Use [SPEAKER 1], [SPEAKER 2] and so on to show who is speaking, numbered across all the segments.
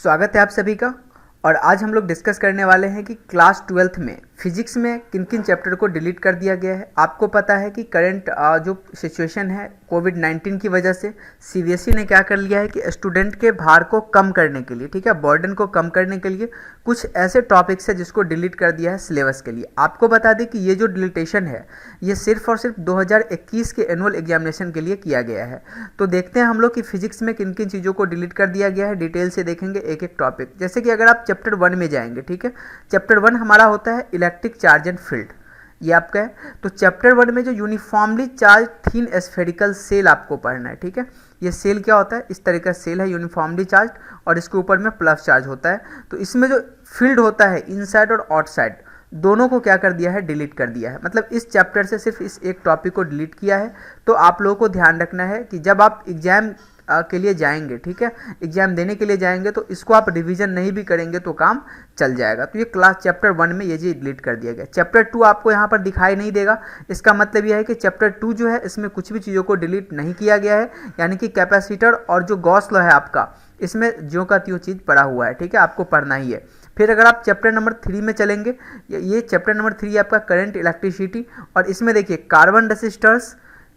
[SPEAKER 1] स्वागत है आप सभी का। और आज हम लोग डिस्कस करने वाले हैं कि क्लास 12th में फिजिक्स में किन किन चैप्टर को डिलीट कर दिया गया है। आपको पता है कि करंट जो सिचुएशन है कोविड-19 की वजह से सीबीएसई ने क्या कर लिया है कि स्टूडेंट के भार को कम करने के लिए, ठीक है, बर्डन को कम करने के लिए कुछ ऐसे टॉपिक्स है जिसको डिलीट कर दिया है सिलेबस के लिए। आपको बता दें कि ये जो डिलीटेशन है ये सिर्फ और सिर्फ 2021 के एनुअल एग्जामिनेशन के लिए किया गया है। तो देखते हैं हम लोग कि फिजिक्स में किन किन चीज़ों को डिलीट कर दिया गया है, डिटेल से देखेंगे एक एक टॉपिक। जैसे कि अगर आप चैप्टर 1 में जाएंगे, ठीक है, चैप्टर 1 हमारा होता है इलेक्ट्रिक चार्ज एंड फील्ड, ये आपका है। तो चैप्टर 1 में जो यूनिफॉर्मली चार्ज थीन स्फेरिकल सेल आपको पढ़ना है, ठीक है। ये सेल क्या होता है, इस तरह का सेल है यूनिफॉर्मली चार्ज और इसके ऊपर में प्लस चार्ज होता है। तो इसमें जो फील्ड होता है इनसाइड और आउटसाइड दोनों को क्या कर दिया है, डिलीट कर दिया है। मतलब इस चैप्टर से सिर्फ इस एक टॉपिक को डिलीट किया है। तो आप लोगों को ध्यान रखना है कि जब आप एग्जाम के लिए जाएंगे, ठीक है, एग्जाम देने के लिए जाएंगे तो इसको आप रिवीजन नहीं भी करेंगे तो काम चल जाएगा। तो ये क्लास चैप्टर 1 में ये चीज़ डिलीट कर दिया गया। चैप्टर 2 आपको यहाँ पर दिखाई नहीं देगा। इसका मतलब यह है कि चैप्टर 2 जो है इसमें कुछ भी चीज़ों को डिलीट नहीं किया गया है, यानी कि कैपेसिटर और जो गॉस लॉ है आपका, इसमें ज्यों का त्यों चीज़ पड़ा हुआ है, ठीक है, आपको पढ़ना ही है। फिर अगर आप चैप्टर नंबर 3 में चलेंगे, ये चैप्टर नंबर 3 आपका करंट इलेक्ट्रिसिटी, और इसमें देखिए carbon resistors,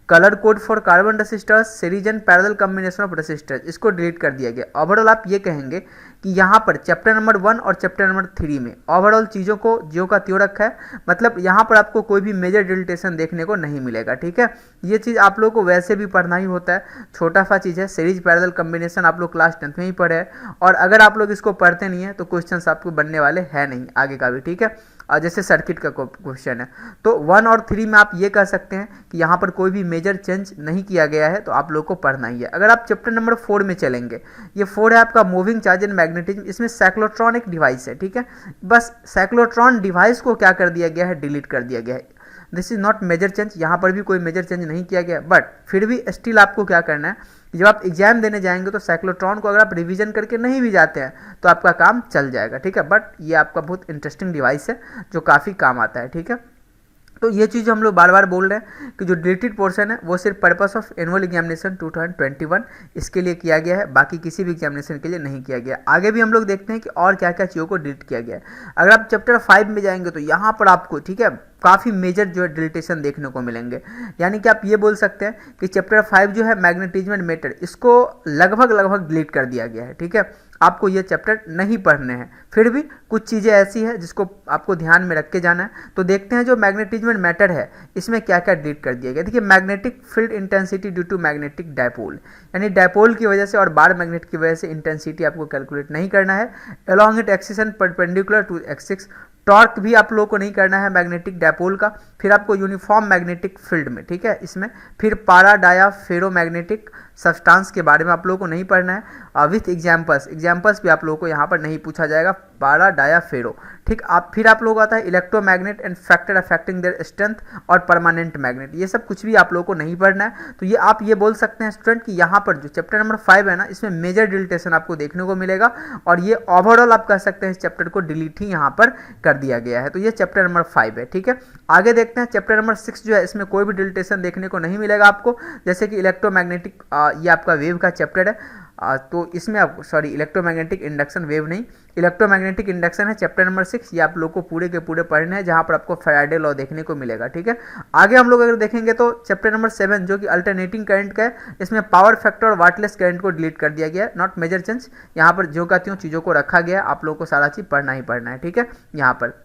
[SPEAKER 1] colour code for carbon resistors, series and parallel combination of resistors, इसको डिलीट कर दिया गया। ओवरऑल आप ये कहेंगे कि यहाँ पर चैप्टर नंबर 1 और चैप्टर नंबर 3 में ओवरऑल चीज़ों को ज्यों का त्यों रखा है। मतलब यहाँ पर आपको कोई भी मेजर डिलीटेशन देखने को नहीं मिलेगा, ठीक है। ये चीज़ आप लोगों को वैसे भी पढ़ना ही होता है, छोटा सा चीज़ है। सीरीज पैरेलल कॉम्बिनेशन आप लोग क्लास 10th में ही पढ़े हैं, और अगर आप लोग इसको पढ़ते नहीं है तो क्वेश्चन आपको बनने वाले हैं नहीं आगे का भी, ठीक है। और जैसे सर्किट का क्वेश्चन है तो 1 और 3 में आप ये कह सकते हैं कि यहाँ पर कोई भी मेजर चेंज नहीं किया गया है, तो आप लोग को पढ़ना ही है। अगर आप चैप्टर नंबर 4 में चलेंगे, ये 4 है आपका मूविंग चार्ज एंड मैग्नेटिज्म। इसमें साइक्लोट्रॉन एक डिवाइस है, ठीक है। बस साइक्लोट्रॉन डिवाइस को क्या कर दिया गया है, डिलीट कर दिया गया है। This is not major change, यहाँ पर भी कोई मेजर चेंज नहीं किया गया। बट फिर भी स्टिल आपको क्या करना है, जब आप एग्जाम देने जाएंगे तो साइक्लोट्रॉन को अगर आप रिवीजन करके नहीं भी जाते हैं तो आपका काम चल जाएगा, ठीक है। बट ये आपका बहुत इंटरेस्टिंग डिवाइस है जो काफ़ी काम आता है, ठीक है। तो ये चीज़ हम लोग बार बार बोल रहे हैं कि जो डिलीटेड पोर्शन है वो सिर्फ पर्पस ऑफ एनुअल एग्जामिनेशन 2021 इसके लिए किया गया है, बाकी किसी भी एग्जामिनेशन के लिए नहीं किया गया। आगे भी हम लोग देखते हैं कि और क्या क्या चीज़ों को डिलीट किया गया है। अगर आप चैप्टर 5 में जाएंगे तो यहाँ पर आपको, ठीक है, काफ़ी मेजर जो है डिलीटेशन देखने को मिलेंगे। यानी कि आप ये बोल सकते हैं कि चैप्टर 5 जो है मैग्नेटिज्म एंड मैटर, इसको लगभग डिलीट कर दिया गया है, ठीक है। आपको ये चैप्टर नहीं पढ़ने हैं। फिर भी कुछ चीज़ें ऐसी है जिसको आपको ध्यान में रख के जाना है। तो देखते हैं जो मैग्नेटिज्म एंड मैटर है इसमें क्या क्या डिलीट कर दिया गया। देखिए magnetic field intensity due to magnetic dipole, यानी डायपोल की वजह से और बार मैग्नेट की वजह से इंटेंसिटी आपको कैलकुलेट नहीं करना है। Along it axis and perpendicular to axis, torque भी आप लोगों को नहीं करना है मैग्नेटिक डायपोल का। फिर आपको यूनिफॉर्म मैग्नेटिक फील्ड में, ठीक है, इसमें फिर पारा डाया फेरोमैग्नेटिक सब्सटेंस के बारे में आप लोगों को नहीं पढ़ना है। विथ एग्जाम्पल्स भी आप लोगों को यहाँ पर नहीं पूछा जाएगा, पारा डाया फेरो, ठीक। फिर आप लोगों को आता है electromagnet and factor affecting their strength और परमानेंट मैग्नेट, ये सब कुछ भी आप लोगों को नहीं पढ़ना है। तो ये आप ये बोल सकते हैं स्टूडेंट कि यहाँ पर जो चैप्टर नंबर 5 है ना, इसमें मेजर डिलीटेशन आपको देखने को मिलेगा, और ये ओवरऑल आप कह सकते हैं इस चैप्टर को डिलीट ही यहाँ पर कर दिया गया है। तो ये चैप्टर नंबर 5 है, ठीक है। आगे देखते हैं चैप्टर नंबर 6 जो है, इसमें कोई भी डिलीटेशन देखने को नहीं मिलेगा आपको। जैसे कि इलेक्ट्रोमैग्नेटिक, ये आपका वेव का चैप्टर है। तो इसमें आप इलेक्ट्रोमैग्नेटिक इंडक्शन, वेव नहीं, इलेक्ट्रोमैग्नेटिक इंडक्शन है चैप्टर नंबर 6। ये आप लोग को पूरे के पूरे पढ़ने हैं, जहाँ पर आपको फैराडे लॉ देखने को मिलेगा, ठीक है। आगे हम लोग अगर देखेंगे तो चैप्टर नंबर 7 जो कि अल्टरनेटिंग करंट का है, इसमें पावर फैक्टर और वाटलेस करंट को डिलीट कर दिया गया है। नॉट मेजर चेंज, यहाँ पर जो का त्यों चीज़ों को रखा गया है, आप लोग को सारा चीज़ पढ़ना ही पढ़ना है, ठीक है। यहाँ पर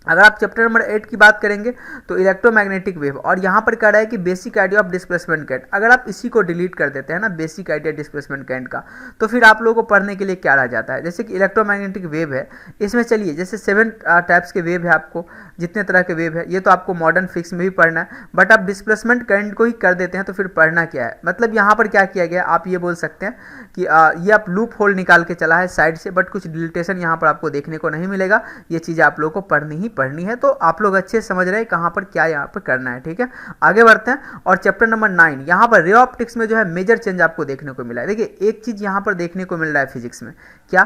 [SPEAKER 1] अगर आप चैप्टर नंबर 8 की बात करेंगे तो इलेक्ट्रोमैग्नेटिक वेव, और यहाँ पर कह रहा है कि basic idea of displacement current. अगर आप इसी को डिलीट कर देते हैं ना, बेसिक आइडिया डिस्प्लेसमेंट करंट का, तो फिर आप लोगों को पढ़ने के लिए क्या रह जाता है। जैसे कि इलेक्ट्रोमैग्नेटिक वेव है, इसमें चलिए जैसे 7 टाइप्स के वेव है, आपको जितने तरह के वेव है ये तो आपको मॉडर्न फिजिक्स में भी पढ़ना है। बट आप डिस्प्लेसमेंट करंट को ही कर देते हैं तो फिर पढ़ना क्या है। मतलब यहाँ पर क्या किया गया, आप ये बोल सकते हैं कि ये आप लूप होल निकाल के चला है साइड से, बट कुछ डिलीटेशन यहाँ पर आपको देखने को नहीं मिलेगा। ये चीज़ आप लोगों को पढ़नी है। तो आप लोग अच्छे समझ रहे हैं कहाँ पर क्या यहाँ पर करना है, ठीक है। आगे बढ़ते हैं, और चैप्टर नंबर 9 यहाँ पर रे ऑप्टिक्स में जो है मेजर चेंज आपको देखने को मिला है। देखिए एक चीज़ यहाँ पर देखने को मिल रहा है फिजिक्स में, क्या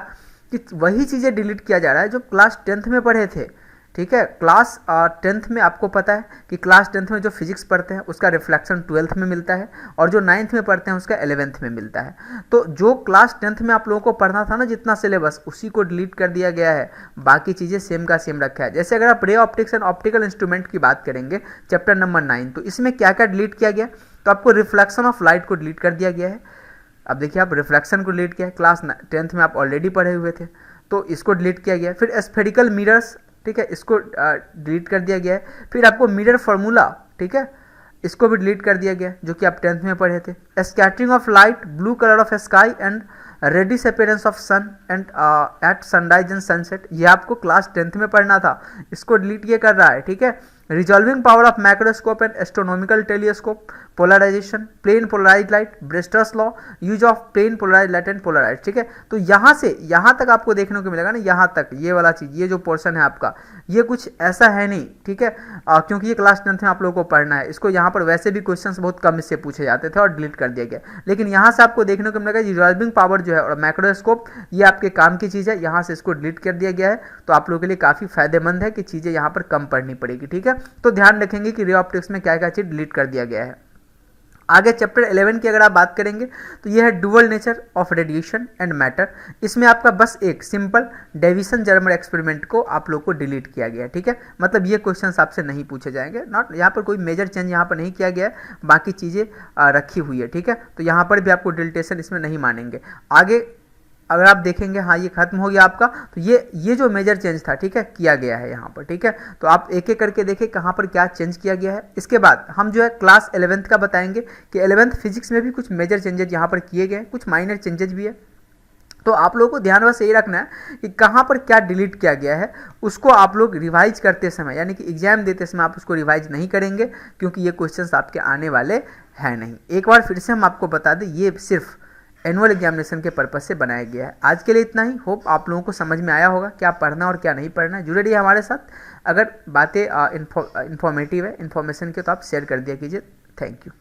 [SPEAKER 1] कि वही चीज़ें डिलीट किया जा रहा है जो क्लास 10th में पढ़े थे। ठीक है। क्लास 10th में आपको पता है कि क्लास 10th में जो फिजिक्स पढ़ते हैं उसका रिफ्लेक्शन 12th में मिलता है, और जो 9th में पढ़ते हैं उसका 11th में मिलता है। तो जो क्लास 10th में आप लोगों को पढ़ना था ना जितना सिलेबस, उसी को डिलीट कर दिया गया है, बाकी चीज़ें सेम का सेम रखा है। जैसे अगर आप ray optics and optical instrument की बात करेंगे चैप्टर नंबर 9, तो इसमें क्या क्या डिलीट किया गया, तो आपको रिफ्लेक्शन ऑफ लाइट को डिलीट कर दिया गया है। अब देखिए आप रिफ्लेक्शन को डिलीट किया है, क्लास 10th में आप ऑलरेडी पढ़े हुए थे, तो इसको डिलीट किया गया। फिर स्फेरिकल मिरर्स, ठीक है, इसको डिलीट कर दिया गया है। फिर आपको मिरर फार्मूला, ठीक है, इसको भी डिलीट कर दिया गया जो कि आप 10th में पढ़े थे। Scattering of light, blue colour of sky and reddish appearance of sun and at sunrise and sunset, ये आपको क्लास 10th में पढ़ना था, इसको डिलीट ये कर रहा है, ठीक है। Resolving power of macroscope and astronomical telescope, polarisation, plane polarise light, Brewster's law, use of plane polarise light and polarise, ठीक है। तो यहाँ से यहाँ तक आपको देखने को मिलेगा ना, यहाँ तक ये वाला चीज़, ये जो पोर्शन है आपका, ये कुछ ऐसा है नहीं, ठीक है, क्योंकि ये क्लास 10th में आप लोगों को पढ़ना है। इसको यहाँ पर वैसे भी क्वेश्चंस बहुत कम इससे पूछे जाते थे और डिलीट कर दिया गया, लेकिन यहाँ से आपको देखने को मिलेगा रिजॉल्विंग पावर जो है और मैक्रोस्कोप, ये आपके काम की चीज़ है, यहाँ से इसको डिलीट कर दिया गया है। तो आप लोगों के लिए काफ़ी फायदेमंद है कि चीज़ें यहाँ पर कम पढ़नी पड़ेगी, ठीक है। तो ध्यान रखेंगे कि रे ऑप्टिक्स में क्या क्या चीज़ डिलीट कर दिया गया है। आगे चैप्टर 11 की अगर आप बात करेंगे तो यह है dual nature of radiation and matter. इसमें आपका बस एक सिंपल डेविसन जर्मर एक्सपेरिमेंट को आप लोग को डिलीट किया गया है, ठीक है। मतलब ये क्वेश्चंस आपसे नहीं पूछे जाएंगे, नॉट, यहाँ पर कोई मेजर चेंज यहाँ पर नहीं किया गया है, बाकी चीज़ें रखी हुई है, ठीक है। तो यहाँ पर भी आपको डिलीटेशन इसमें नहीं मानेंगे। आगे अगर आप देखेंगे, हाँ ये खत्म हो गया आपका, तो ये जो मेजर चेंज था, ठीक है, किया गया है यहाँ पर, ठीक है। तो आप एक एक करके देखें कहाँ पर क्या चेंज किया गया है। इसके बाद हम जो है क्लास 11th का बताएंगे कि 11th फिजिक्स में भी कुछ मेजर चेंजेज यहाँ पर किए गए, कुछ माइनर चेंजेज भी है। तो आप लोगों को ध्यान बस यही रखना है कि कहाँ पर क्या डिलीट किया गया है, उसको आप लोग रिवाइज करते समय, यानी कि एग्जाम देते समय आप उसको रिवाइज नहीं करेंगे, क्योंकि ये क्वेश्चंस आपके आने वाले हैं नहीं। एक बार फिर से हम आपको बता दें, ये सिर्फ एनुअल एग्जामिनेशन के पर्पज से बनाया गया है। आज के लिए इतना ही। होप आप लोगों को समझ में आया होगा क्या पढ़ना और क्या नहीं पढ़ना है। जुड़े रहिए हमारे साथ। अगर बातें इन्फॉर्मेटिव है, इन्फॉर्मेशन के, तो आप शेयर कर दिया कीजिए। Thank you.